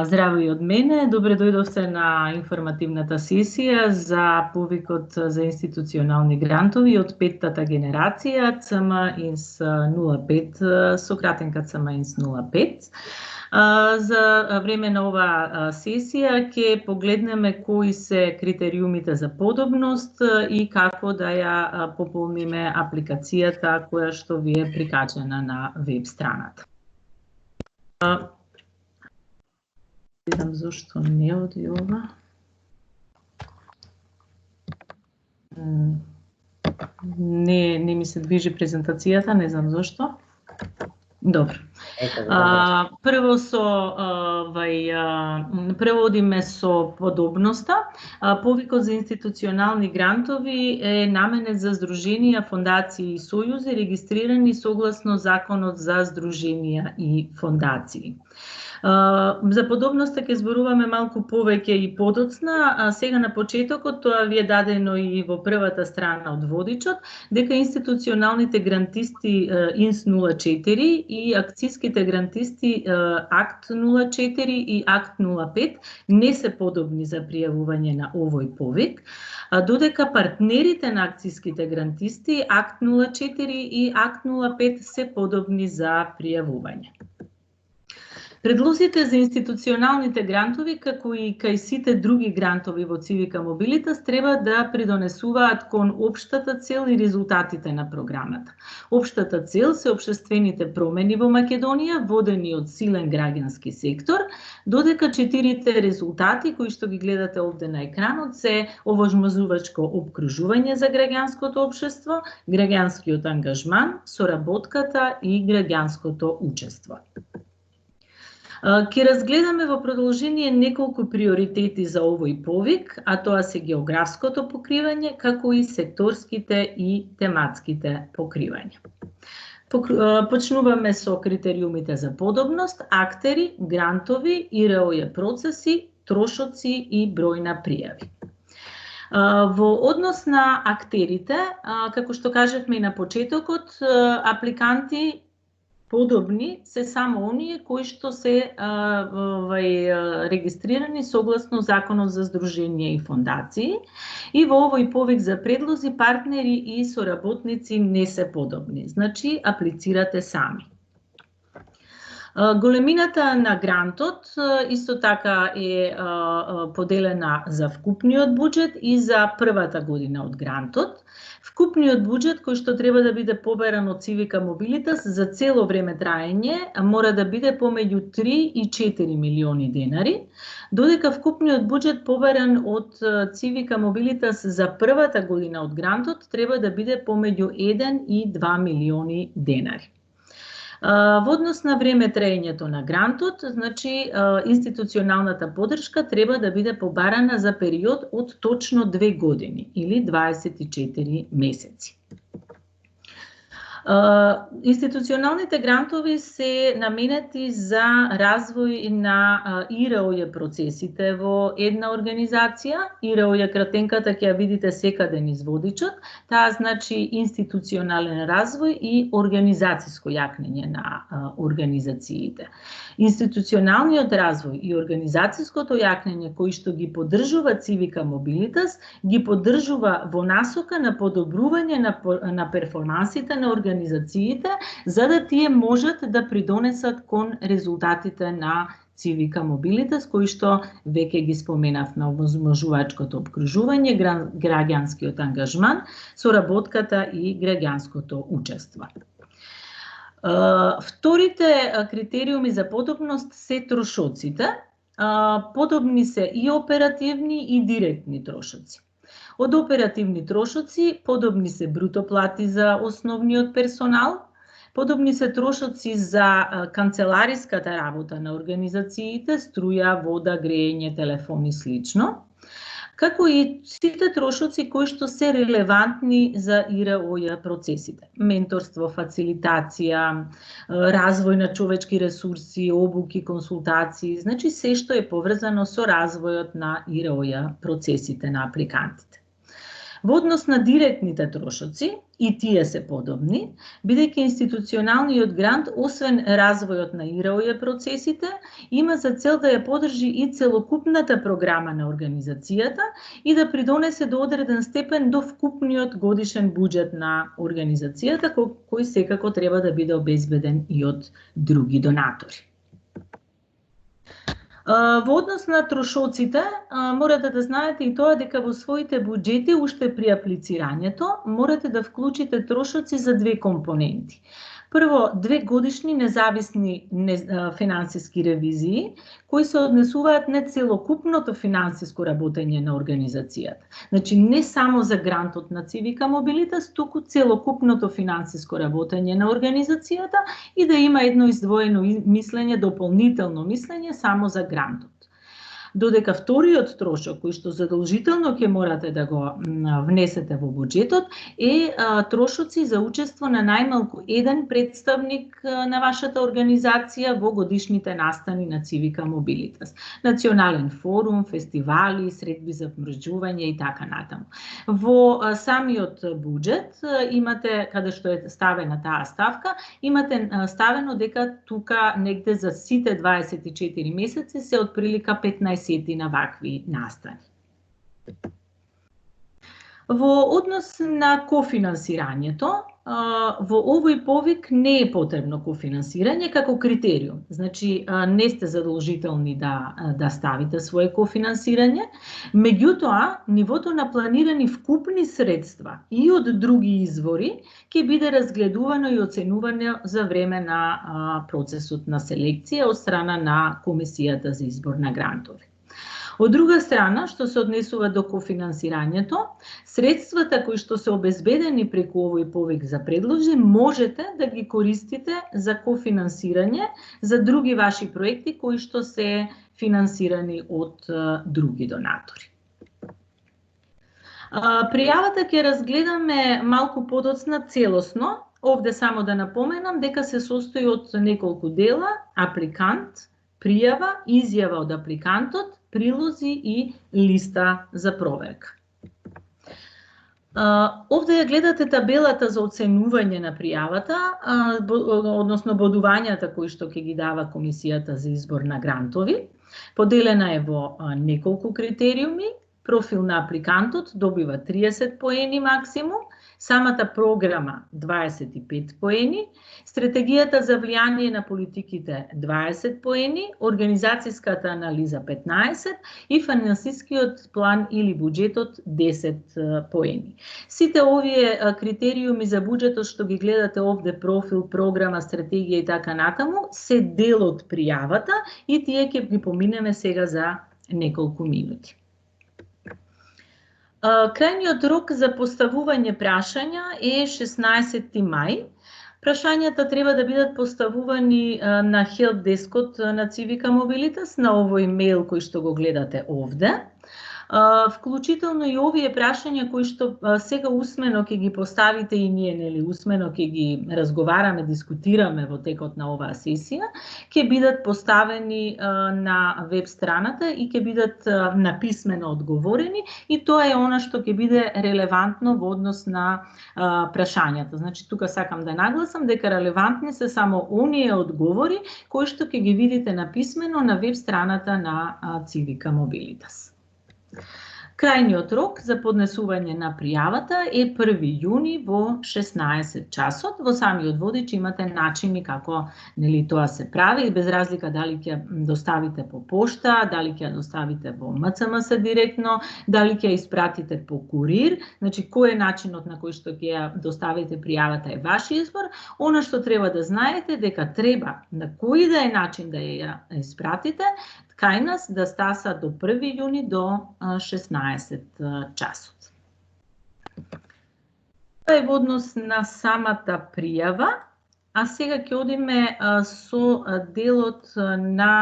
Здраво и од мене. Добре дојдовте на информативната сесија за повикот за институционални грантови од петтата генерација CMINS 05, сократенка CMINS 05. За време на оваа сесија ќе погледнеме кои се критериумите за подобност и како да ја пополниме апликацијата која што ви е прикачена на веб страната. Видам зашто не оди ова. Не ми се движи презентацијата, не знам зашто. Добро. Прво преводиме со подобноста. Повикот за институционални грантови е наменет за здруженија, фондации и сојузи регистрирани согласно Законот за здруженија и фондации. За подобноста ќе зборуваме малку повеќе и подоцна, сега на почетокот тоа ви е дадено и во првата страна од водичот, дека институционалните грантисти INS 04 и акциските грантисти Акт 04 и Акт 05 не се подобни за пријавување на овој повик, додека партнерите на акциските грантисти Акт 04 и Акт 05 се подобни за пријавување. Предлозите за институционалните грантови, како и кај сите други грантови во Civica Mobilitas, треба да придонесуваат кон општата цел и резултатите на програмата. Општата цел се општествените промени во Македонија, водени од силен граѓански сектор, додека 4 резултати, кои што ги гледате овде на екранот, се овозможувачко опкружување за граѓанското општество, граѓанскиот ангажман, соработката и граѓанското учество. Ќе разгледаме во продолжение неколку приоритети за овој повик, а тоа се географското покривање, како и секторските и тематските покривања. Почнуваме со критериумите за подобност, актери, грантови, ИРО процеси, трошоци и број на пријави. Во однос на актерите, како што кажавме и на почетокот, апликанти подобни се само оние кои што се регистрирани согласно Законот за здруженија и фондации, и во овој повик за предлози партнери и соработници не се подобни, значи аплицирате сами. Големината на грантот исто така е поделена за вкупниот буџет и за првата година од грантот. Вкупниот буџет кој што треба да биде поберан од Civica Mobilitas за цело време траење мора да биде помеѓу 3 и 4 милиони денари, додека вкупниот буџет поберан од Civica Mobilitas за првата година од грантот треба да биде помеѓу 1 и 2 милиони денари. Во однос на време траењето на грантот, значи институционалната поддршка треба да биде побарана за период од точно 2 години или 24 месеци. Институционалните грантови се наменети за развој на ИРО процесите во една организација. ИРО кратенката ќе ја видите секаде низ водичот. Таа значи институционален развој и организацијско јакнење на организациите. Институционалниот развој и организацијското јакнење кои што ги поддржува Civica Mobilitas, ги поддржува во насока на подобрување на перформансите на организациите, за да тие можат да придонесат кон резултатите на Civica Mobilitas, кои што веќе ги споменавме: овозможувачкото опкружување, граѓанскиот ангажман, соработката и граѓанското учество. Вторите критериуми за подобност се трошоците. Подобни се и оперативни и директни трошоци. Од оперативни трошоци подобни се бруто плати за основниот персонал, подобни се трошоци за канцелариската работа на организациите, струја, вода, грејење, телефон и слично, како и сите трошоци кои што се релевантни за ИРО процесите. Менторство, фацилитација, развој на човечки ресурси, обуки, консултации, значи се што е поврзано со развојот на ИРО процесите на апликантите. Во однос на директните трошоци, и тие се подобни, бидејќи институционалниот грант, освен развојот на ИРО процесите, има за цел да ја подржи и целокупната програма на организацијата и да придонесе до одреден степен до вкупниот годишен буџет на организацијата, кој секако треба да биде обезбеден и од други донатори. Во однос на трошоците, морате да знаете и тоа дека во своите буџети, уште при аплицирањето, морате да вклучите трошоци за две компоненти. Прво, 2 годишни независни финансиски ревизии, кои се однесуваат на целокупното финансиско работење на организацијата. Значи, не само за грантот на Civica Mobilitas, туку целокупното финансиско работење на организацијата и да има едно издвоено мислење, дополнително мислење само за грантот. Додека вториот трошок, кој што задолжително ќе морате да го внесете во буџетот, е трошоци за учество на најмалку еден представник на вашата организација во годишните настани на Civica Mobilitas. Национален форум, фестивали, средби за вмрежување и така натаму. Во самиот буџет имате, каде што е ставена таа ставка, имате ставено дека тука негде за сите 24 месеци се отприлика 15 на вакви настани. Во однос на кофинансирањето, во овој повик не е потребно кофинансирање како критериум. Значи, не сте задолжителни да ставите свое кофинансирање, меѓутоа, нивото на планирани вкупни средства и од други извори ќе биде разгледувано и оценувано за време на процесот на селекција од страна на Комисијата за избор на грантови. Од друга страна, што се однесува до кофинансирањето, средствата кои што се обезбедени преку овој повик за предложи, можете да ги користите за кофинансирање за други ваши проекти кои што се финансирани од други донатори. Пријавата ќе разгледаме малку подоцна целосно. Овде само да напоменам дека се состои од неколку дела: апликант, пријава, изјава од апликантот, прилози и листа за проверка. Овде ја гледате табелата за оценување на пријавата, односно бодувањата кои што ќе ги дава Комисијата за избор на грантови. Поделена е во неколку критериуми. Профил на апликантот добива 30 поени максимум, самата програма 25 поени, стратегијата за влијание на политиките 20 поени, организацијската анализа 15 и финансискиот план или буџетот 10 поени. Сите овие критериуми за буџетот што ги гледате овде, профил, програма, стратегија и така натаму, се дел од пријавата и тие ќе ги поминеме сега за неколку минути. Крајниот рок за поставување прашања е 16 мај. Прашањата треба да бидат поставувани на хелпдескот на Civica Mobilitas, на овој мејл кој што го гледате овде. Вклучително и овие прашања кои што сега усмено ќе ги поставите и ние, нели, усмено ќе ги разговараме, дискутираме во текот на оваа сесија, ќе бидат поставени на веб страната и ќе бидат написмено одговорени, и тоа е она што ќе биде релевантно во однос на прашањата. Значи, тука сакам да нагласам дека релевантни се само оние одговори кои што ќе ги видите написмено на веб страната на Civica Mobilitas. Крајниот рок за поднесување на пријавата е 1 јуни во 16 часот. Во самиот водич имате начини како, нели, тоа се прави, без разлика дали ќе доставите по пошта, дали ќе доставите во МЦМС директно, дали ќе испратите по курир. Значи, кој е начинот на кој што ќе ја доставите пријавата е ваш избор. Она што треба да знаете дека треба на кој да е начин да ја испратите кај нас да стаса до 1 јуни до 16 часот. Тоа е во однос на самата пријава, а сега ќе одиме со делот на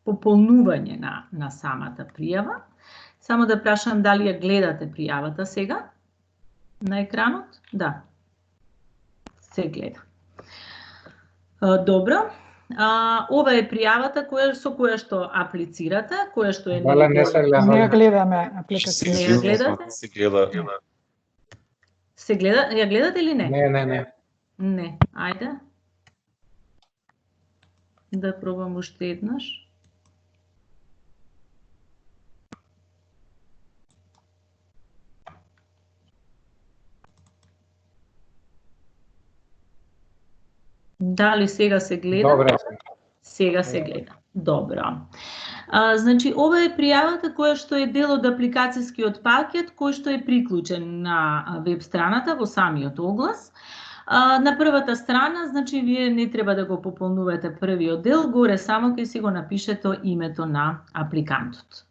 пополнување на самата пријава. Само да прашам дали ја гледате пријавата сега на екранот? Да, се гледа. Добро. ова е пријавата со која што аплицирате, која што е Вале, не се гледа. Не ја гледаме апликација. Не ја гледате? Се гледа. Се гледа, ја гледате или не? Не. Не, ајде. Да пробам уште еднаш. Дали сега се гледа? Добре. Сега се гледа. Добро. Значи, ова е пријавата која што е дел од апликацијскиот пакет кој што е приклучен на веб страната во самиот оглас. На првата страна, значи, вие не треба да го пополнувате првиот дел, горе само ќе си го напишете името на апликантот.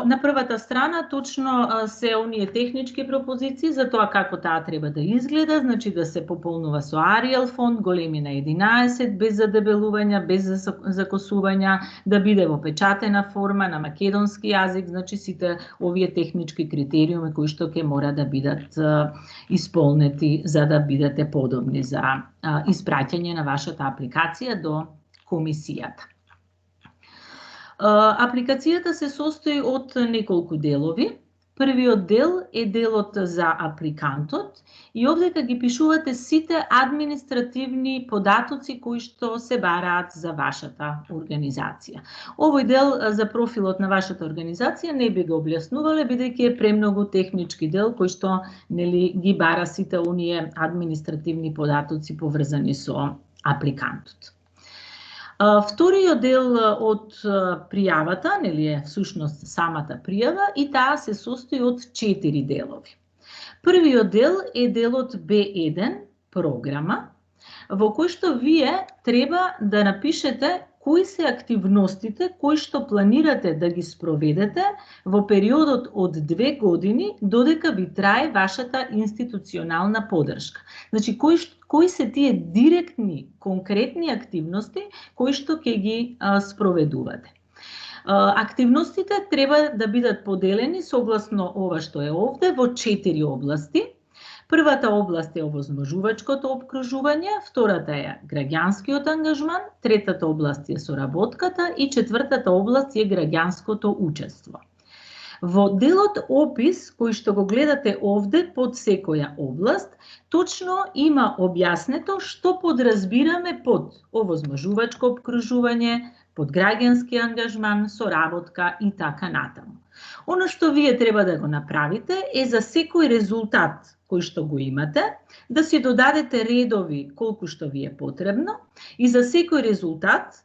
На првата страна точно се оние технички пропозиции за тоа како таа треба да изгледа, значи да се пополнува со Arial фонт, големина 11, без задебелувања, без закосувања, да биде во печатена форма на македонски јазик, значи сите овие технички критериуми кои што ќе мора да бидат исполнети за да бидете подобни за испраќање на вашата апликација до комисијата. Апликацијата се состои од неколку делови. Првиот дел е делот за апликантот и овдека ги пишувате сите административни податоци кои што се бараат за вашата организација. Овој дел за профилот на вашата организација не би го објаснувале, бидејќи е премногу технички дел кој што ги бара сите оние административни податоци поврзани со апликантот. Вториот дел од пријавата, е всушност самата пријава и таа се состои од 4 делови. Првиот дел е делот B1, програма, во кој што вие треба да напишете кои се активностите кои што планирате да ги спроведете во периодот од 2 години додека ви трае вашата институционална поддршка. Значи, кои се тие директни, конкретни активности кои што ќе ги спроведувате. Активностите треба да бидат поделени согласно ова што е овде во 4 области. Првата област е овозможувачкото опкружување, втората е граѓанскиот ангажман, третата област е соработката и четвртата област е граѓанското учество. Во делот опис, кој што го гледате овде под секоја област, точно има објаснето што подразбираме под овозможувачко опкружување, под граѓански ангажман, соработка и така натаму. Оно што вие треба да го направите е за секој резултат кој што го имате, да си додадете редови колку што ви е потребно и за секој резултат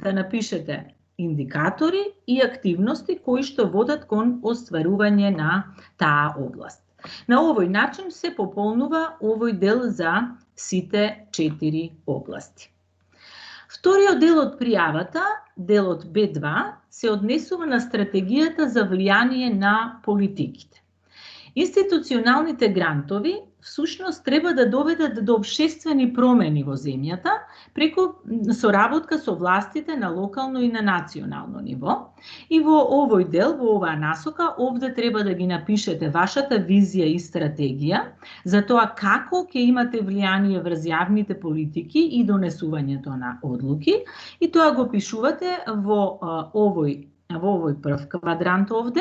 да напишете индикатори и активности кои што водат кон остварување на таа област. На овој начин се пополнува овој дел за сите 4 области. Вториот дел од пријавата, делот B2, се однесува на стратегијата за влијание на политиките. Институционалните грантови всушност треба да доведат до општествени промени во земјата преку соработка со властите на локално и на национално ниво. И во овој дел, во оваа насока, овде треба да ги напишете вашата визија и стратегија за тоа како ќе имате влијание врз јавните политики и донесувањето на одлуки. И тоа го пишувате во овој прв квадрант овде,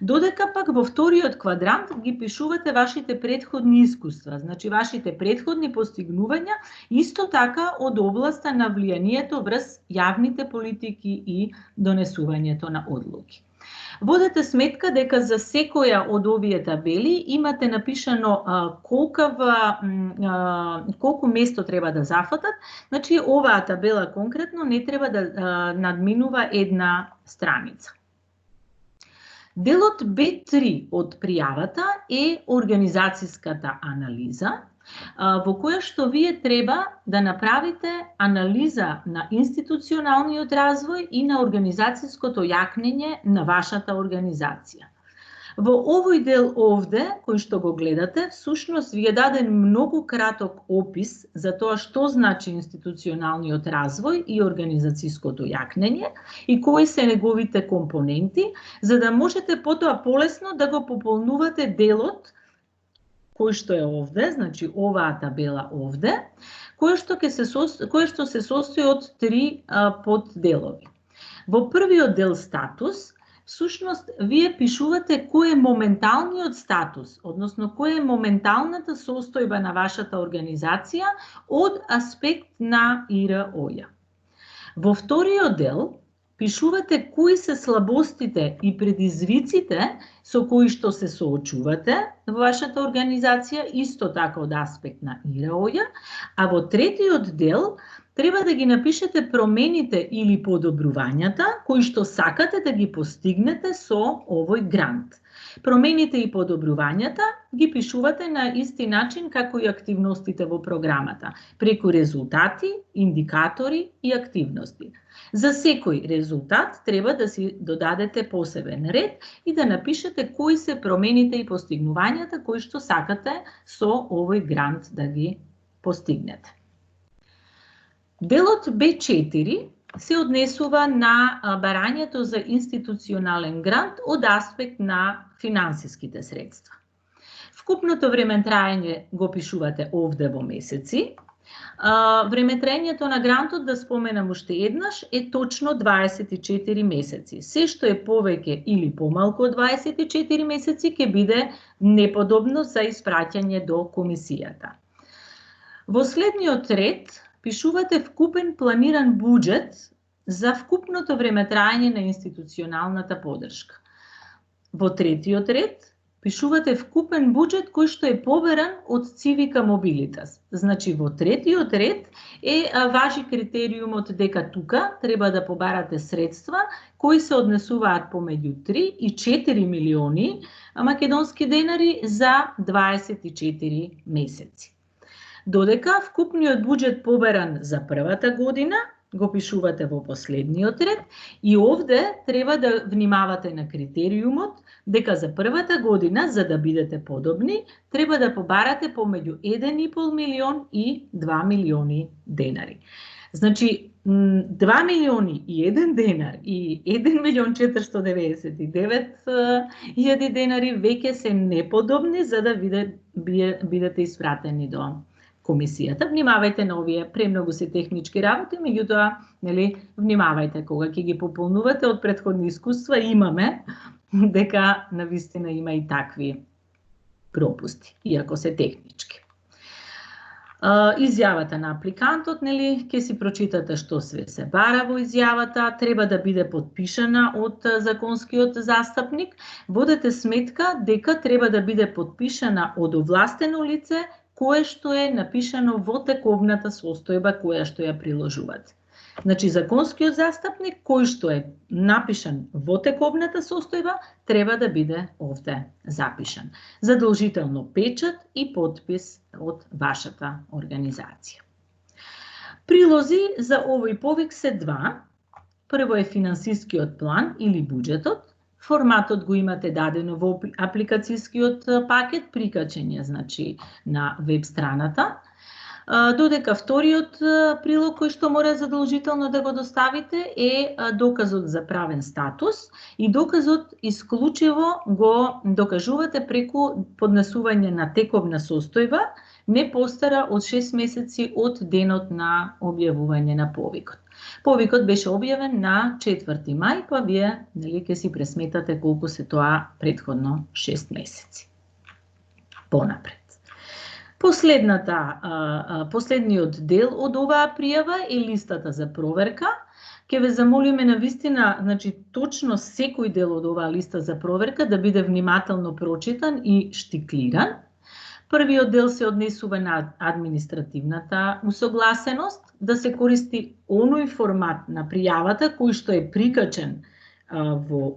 додека пак во вториот квадрант ги пишувате вашите претходни искуства, значи вашите претходни постигнувања, исто така од областа на влијанието врз јавните политики и донесувањето на одлуки. Водете сметка дека за секоја од овие табели имате напишано колку место треба да зафатат, значи оваа табела конкретно не треба да надминува една страница. Делот B3 од пријавата е организацијската анализа, во која што вие треба да направите анализа на институционалниот развој и на организацијското јакнење на вашата организација. Во овој дел овде, кој што го гледате, всушност ви е даден многу краток опис за тоа што значи институционалниот развој и организацијското јакнење и кои се неговите компоненти, за да можете потоа полесно да го пополнувате делот кој што е овде, значи оваа табела овде, кој што се состои од 3 подделови. Во првиот дел статус, всушност, вие пишувате кој е моменталниот статус, односно кој е моменталната состојба на вашата организација од аспект на ИРО-ја. Во вториот дел, пишувате кои се слабостите и предизвиците со кои што се соочувате во вашата организација, исто така од аспект на ИРО-ја, а во третиот дел треба да ги напишете промените или подобрувањата кои што сакате да ги постигнете со овој грант. Промените и подобрувањата ги пишувате на исти начин како и активностите во програмата, преку резултати, индикатори и активности. За секој резултат треба да си додадете посебен ред и да напишете кои се промените и постигнувањата кои што сакате со овој грант да ги постигнете. Делот Б4 се однесува на барањето за институционален грант од аспект на финансиските средства. Вкупното времетраење го пишувате овде во месеци. Времетраењето на грантот, да споменам уште еднаш, е точно 24 месеци. Се што е повеќе или помалку од 24 месеци ќе биде неподобно за испраќање до комисијата. Во следниот ред пишувате вкупен планиран буџет за вкупното времетраење на институционалната подршка. Во третиот ред пишувате вкупен буџет кој што е поберан од Civica Mobilitas. Значи, во третиот ред важи критериумот дека тука треба да побарате средства кои се однесуваат помеѓу 3 и 4 милиони македонски денари за 24 месеци. Додека вкупниот буџет поберан за првата година го пишувате во последниот ред и овде треба да внимавате на критериумот дека за првата година, за да бидете подобни, треба да побарате помеѓу 1,5 милион и 2 милиони денари. Значи, 2 милиони и 1 денар и 1 милион 499 илјади денари веќе се неподобни за да бидете испратени до комисијата. Внимавајте на овие, премногу се технички работи, меѓутоа, внимавајте кога ќе ги пополнувате. Од претходни искуства имаме дека навистина има и такви пропусти, иако се технички. Изјавата на апликантот, ќе си прочитате што све се бара во изјавата, треба да биде подпишана од законскиот застапник. Водете сметка дека треба да биде подпишана од овластено лице кое што е напишано во тековната состојба која што ја приложувате. Значи, законскиот застапник кој што е напишан во тековната состојба треба да биде овде запишан. Задолжително печат и подпис од вашата организација. Прилози за овој повик се 2. Прво е финансискиот план или буџетот. Форматот го имате дадено во апликацијскиот пакет, прикачен е, значи, на веб страната. Додека вториот прилог кој што мора задолжително да го доставите е доказот за правен статус и доказот исклучиво го докажувате преку поднесување на тековна состојба не постара од 6 месеци од денот на објавување на повикот. Повикот беше објавен на 4 мај, па вие ќе си пресметате колку се тоа претходно 6 месеци. Понапред. Последниот дел од оваа пријава е листата за проверка. Ке ве замолиме навистина, значи точно секој дел од оваа листа за проверка да биде внимателно прочитан и штиклиран. Првиот дел се однесува на административната усогласеност, да се користи оној формат на пријавата кој што е прикачен во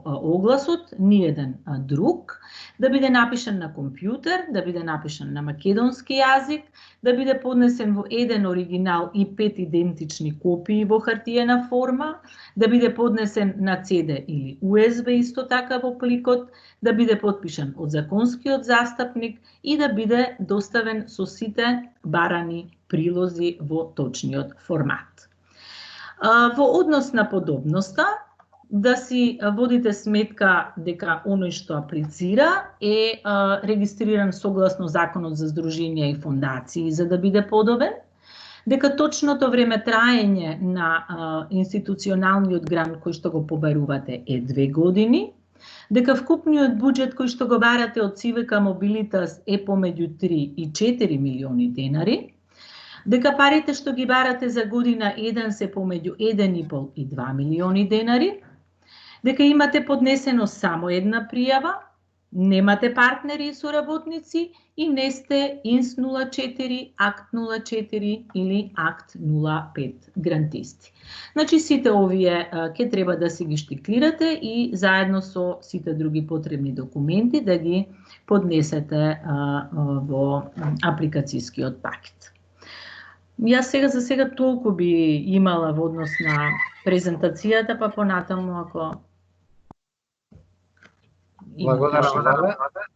огласот, ниеден друг, да биде напишан на компјутер, да биде напишан на македонски јазик, да биде поднесен во еден оригинал и 5 идентични копии во хартиена форма, да биде поднесен на CD или USB исто така во пликот, да биде подпишан од законскиот застапник и да биде доставен со сите барани прилози во точниот формат. Во однос на подобноста, да си водите сметка дека оној што аплицира е регистриран согласно Законот за здруженија и фондации за да биде подобен, дека точното време траење на институционалниот грант кој што го побарувате е 2 години, дека вкупниот буџет кој што го барате од ЦИВК Мобилитас е помеѓу 3 и 4 милиони денари, дека парите што ги барате за година 1 се помеѓу 1,5 и 2 милиони денари, дека имате поднесено само една пријава, немате партнери и соработници и не сте ИНС 04, АКТ 04 или АКТ 05 грантисти. Значи сите овие ќе треба да си ги штиклирате и заедно со сите други потребни документи да ги поднесете во апликацијскиот пакет. Јас за сега толку би имала во однос на презентацијата, па понатаму ако Благодарам.